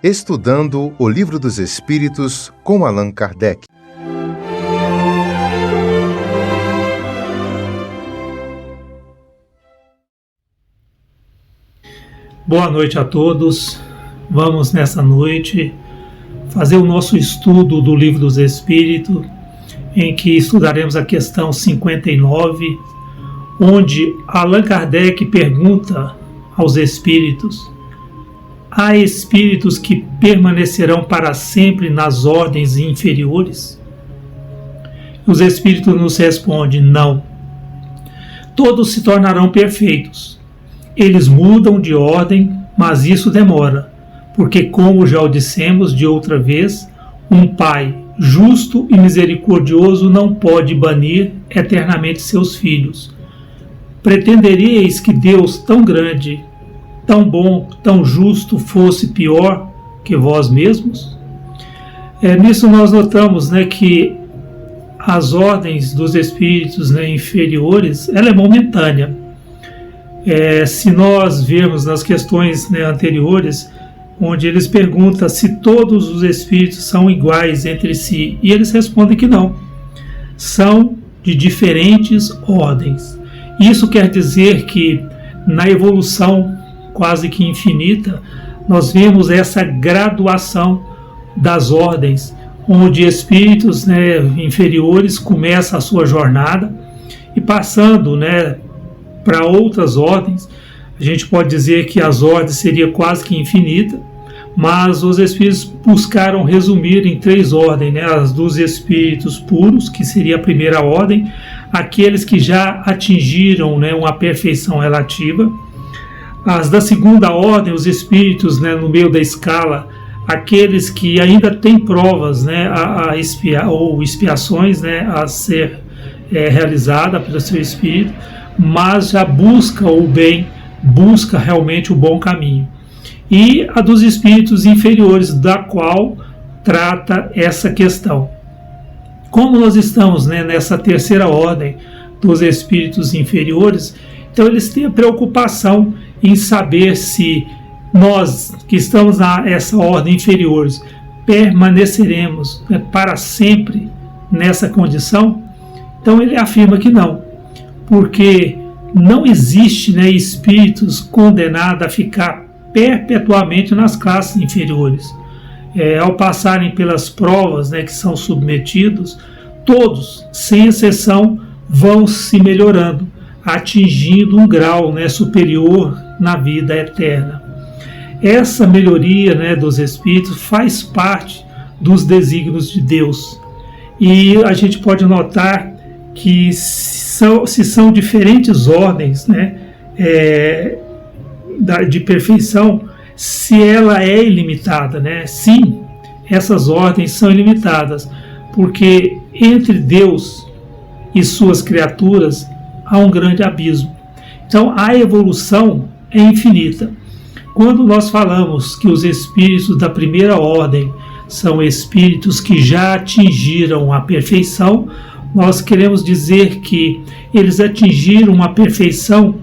Estudando o Livro dos Espíritos com Allan Kardec. Boa noite a todos. Vamos nessa noite fazer o nosso estudo do Livro dos Espíritos, em que estudaremos a questão 59, onde Allan Kardec pergunta aos espíritos: há espíritos que permanecerão para sempre nas ordens inferiores? Os espíritos nos respondem: não. Todos se tornarão perfeitos. Eles mudam de ordem, mas isso demora, porque, como já o dissemos de outra vez, um pai justo e misericordioso não pode banir eternamente seus filhos. Pretenderíeis que Deus tão grande, tão bom, tão justo fosse pior que vós mesmos? Nisso nós notamos, que as ordens dos espíritos inferiores, ela é momentânea. Se nós vermos nas questões anteriores, onde eles perguntam se todos os espíritos são iguais entre si, e eles respondem que não, são de diferentes ordens. Isso quer dizer que na evolução quase que infinita, nós vemos essa graduação das ordens, onde espíritos inferiores começam a sua jornada e passando para outras ordens. A gente pode dizer que as ordens seriam quase que infinitas, mas os espíritos buscaram resumir em 3 ordens, as dos espíritos puros, que seria a primeira ordem, aqueles que já atingiram uma perfeição relativa. As da segunda ordem, os espíritos no meio da escala, aqueles que ainda têm provas a expiar, ou expiações a ser realizada pelo seu espírito, mas já busca o bem, busca realmente o bom caminho. E a dos espíritos inferiores, da qual trata essa questão. Como nós estamos nessa terceira ordem dos espíritos inferiores, então eles têm a preocupação em saber se nós, que estamos nessa ordem inferiores, permaneceremos para sempre nessa condição. Então ele afirma que não, porque não existe espíritos condenados a ficar perpetuamente nas classes inferiores. Ao passarem pelas provas que são submetidos, todos, sem exceção, vão se melhorando, atingindo um grau superior na vida eterna. Essa melhoria dos espíritos faz parte dos desígnios de Deus. E a gente pode notar que se são diferentes ordens de perfeição, se ela é ilimitada, sim, essas ordens são ilimitadas, porque entre Deus e suas criaturas há um grande abismo. Então a evolução é infinita. Quando nós falamos que os espíritos da primeira ordem são espíritos que já atingiram a perfeição, nós queremos dizer que eles atingiram uma perfeição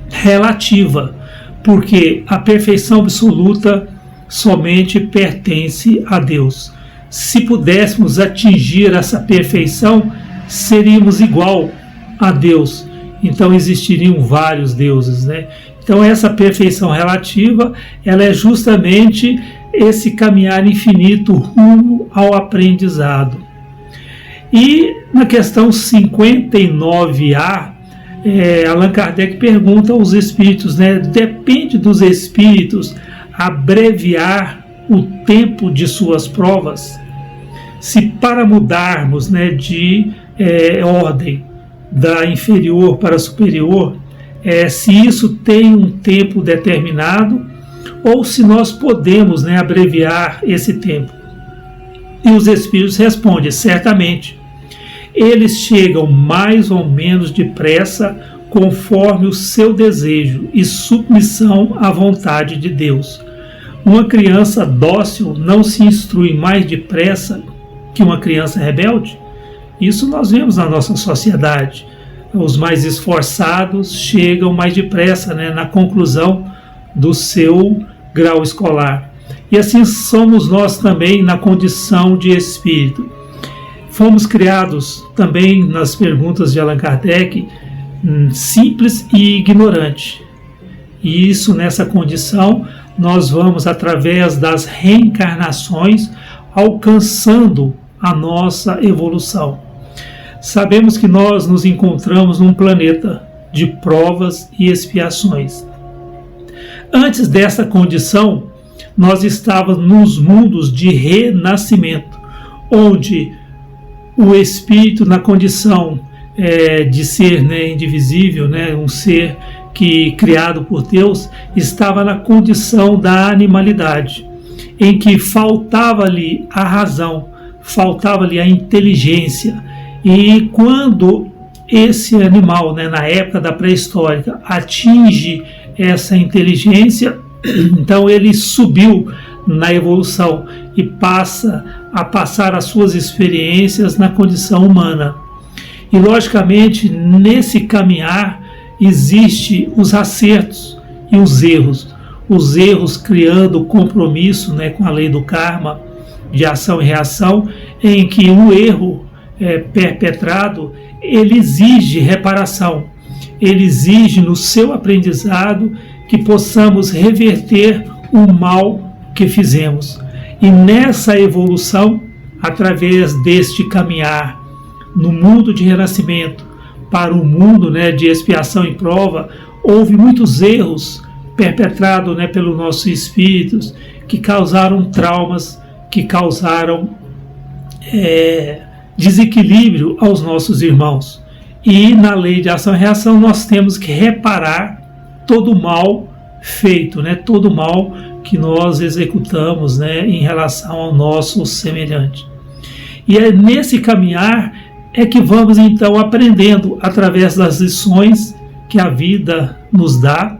relativa, porque a perfeição absoluta somente pertence a Deus. Se pudéssemos atingir essa perfeição, seríamos igual a Deus. Então existiriam vários deuses, Então essa perfeição relativa, ela é justamente esse caminhar infinito rumo ao aprendizado. E na questão 59A, Allan Kardec pergunta aos espíritos, depende dos espíritos abreviar o tempo de suas provas? Se para mudarmos de ordem da inferior para a superior, se isso tem um tempo determinado, ou se nós podemos abreviar esse tempo. E os espíritos respondem: certamente. Eles chegam mais ou menos depressa, conforme o seu desejo e submissão à vontade de Deus. Uma criança dócil não se instrui mais depressa que uma criança rebelde? Isso nós vemos na nossa sociedade. Os mais esforçados chegam mais depressa na conclusão do seu grau escolar. E assim somos nós também na condição de espírito. Fomos criados também, nas perguntas de Allan Kardec, simples e ignorante. E isso, nessa condição, nós vamos, através das reencarnações, alcançando a nossa evolução. Sabemos que nós nos encontramos num planeta de provas e expiações. Antes dessa condição, nós estávamos nos mundos de renascimento, onde o espírito, na condição de ser indivisível, um ser que criado por Deus, estava na condição da animalidade, em que faltava-lhe a razão, faltava-lhe a inteligência. E quando esse animal, na época da pré-histórica, atinge essa inteligência, então ele subiu na evolução e passa a passar as suas experiências na condição humana. E logicamente nesse caminhar existem os acertos e os erros criando compromisso com a lei do karma, de ação e reação, em que o erro perpetrado, ele exige reparação, ele exige no seu aprendizado que possamos reverter o mal que fizemos. E nessa evolução, através deste caminhar no mundo de renascimento para o mundo de expiação e prova, houve muitos erros perpetrados pelos nossos espíritos, que causaram traumas, que causaram desequilíbrio aos nossos irmãos. E na lei de ação e reação nós temos que reparar todo o mal feito, todo o mal que nós executamos em relação ao nosso semelhante. E é nesse caminhar que vamos então aprendendo, através das lições que a vida nos dá,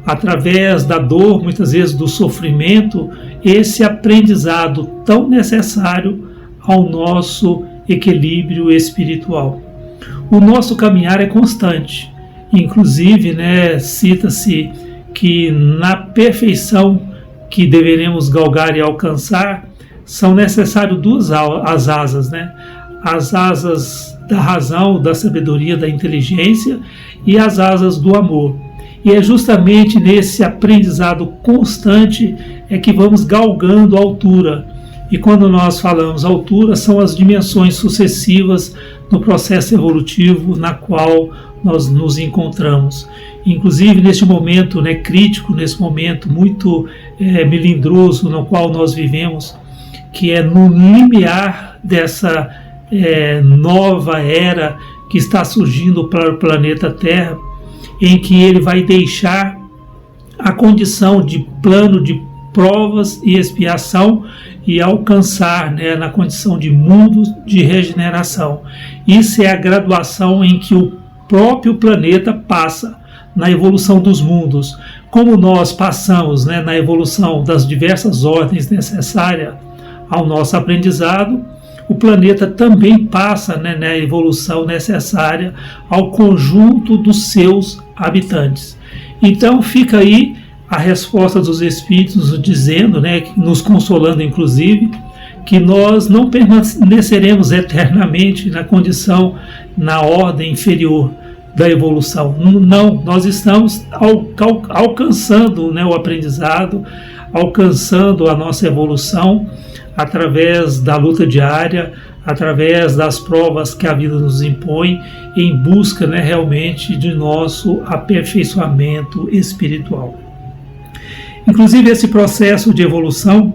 através da dor, muitas vezes do sofrimento, esse aprendizado tão necessário ao nosso equilíbrio espiritual. O nosso caminhar é constante. Inclusive, cita-se que na perfeição que deveremos galgar e alcançar, são necessárias duas as asas, as asas da razão, da sabedoria, da inteligência, e as asas do amor. E é justamente nesse aprendizado constante que vamos galgando a altura. E quando nós falamos altura, são as dimensões sucessivas no processo evolutivo na qual nós nos encontramos. Inclusive neste momento crítico, nesse momento muito melindroso no qual nós vivemos, que é no limiar dessa nova era que está surgindo para o planeta Terra, em que ele vai deixar a condição de plano de provas e expiação e alcançar na condição de mundo de regeneração. Isso é a graduação em que o próprio planeta passa na evolução dos mundos. Como nós passamos na evolução das diversas ordens necessárias ao nosso aprendizado, o planeta também passa na evolução necessária ao conjunto dos seus habitantes. Então fica aí a resposta dos Espíritos nos dizendo, nos consolando inclusive, que nós não permaneceremos eternamente na condição, na ordem inferior da evolução. Não, nós estamos alcançando o aprendizado, alcançando a nossa evolução através da luta diária, através das provas que a vida nos impõe, em busca realmente de nosso aperfeiçoamento espiritual. Inclusive esse processo de evolução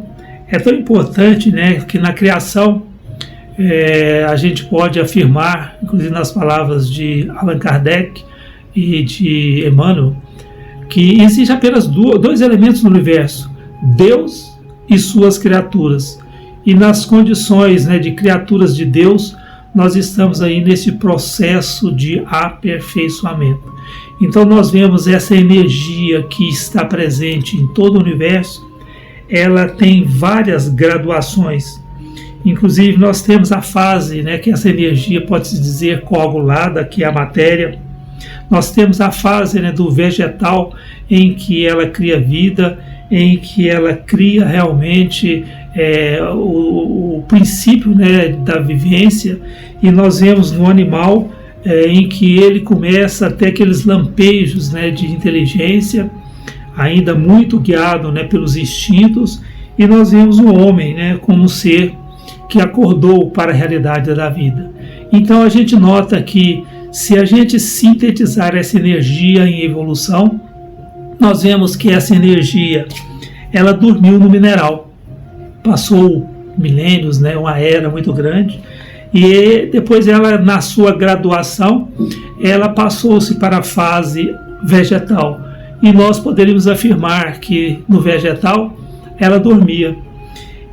é tão importante que na criação a gente pode afirmar, inclusive nas palavras de Allan Kardec e de Emmanuel, que existem apenas dois elementos no universo: Deus e suas criaturas. E nas condições de criaturas de Deus, nós estamos aí nesse processo de aperfeiçoamento. Então nós vemos essa energia que está presente em todo o universo, ela tem várias graduações. Inclusive nós temos a fase que essa energia pode-se dizer coagulada, que é a matéria, Nós temos a fase, né, do vegetal, em que ela cria vida, em que ela cria realmente o princípio, né, da vivência, e nós vemos no animal em que ele começa a ter aqueles lampejos, né, de inteligência, ainda muito guiado, né, pelos instintos, e nós vemos o homem, né, como um ser que acordou para a realidade da vida. Então a gente nota que se a gente sintetizar essa energia em evolução, nós vemos que essa energia, ela dormiu no mineral, passou milênios, né, uma era muito grande, e depois ela, na sua graduação, ela passou-se para a fase vegetal, e nós poderíamos afirmar que no vegetal ela dormia,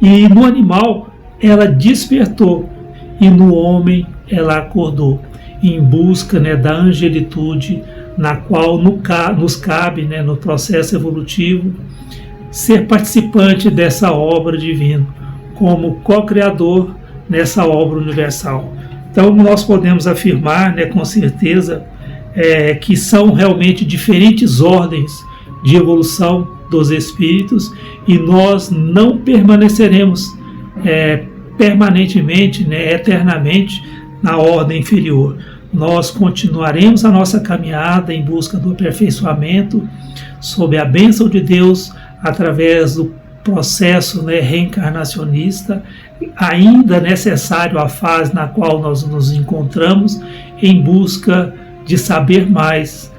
e no animal ela despertou, e no homem ela acordou, em busca, né, da angelitude, na qual nos cabe, né, no processo evolutivo, ser participante dessa obra divina, como co-criador nessa obra universal. Então nós podemos afirmar, né, com certeza, que são realmente diferentes ordens de evolução dos espíritos, e nós não permaneceremos permanentemente, né, eternamente, na ordem inferior. Nós continuaremos a nossa caminhada em busca do aperfeiçoamento, sob a bênção de Deus, através do processo, né, reencarnacionista, ainda necessário à fase na qual nós nos encontramos, em busca de saber mais,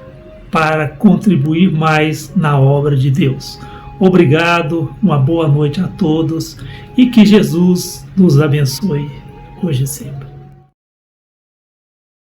para contribuir mais na obra de Deus. Obrigado, uma boa noite a todos, e que Jesus nos abençoe hoje e sempre.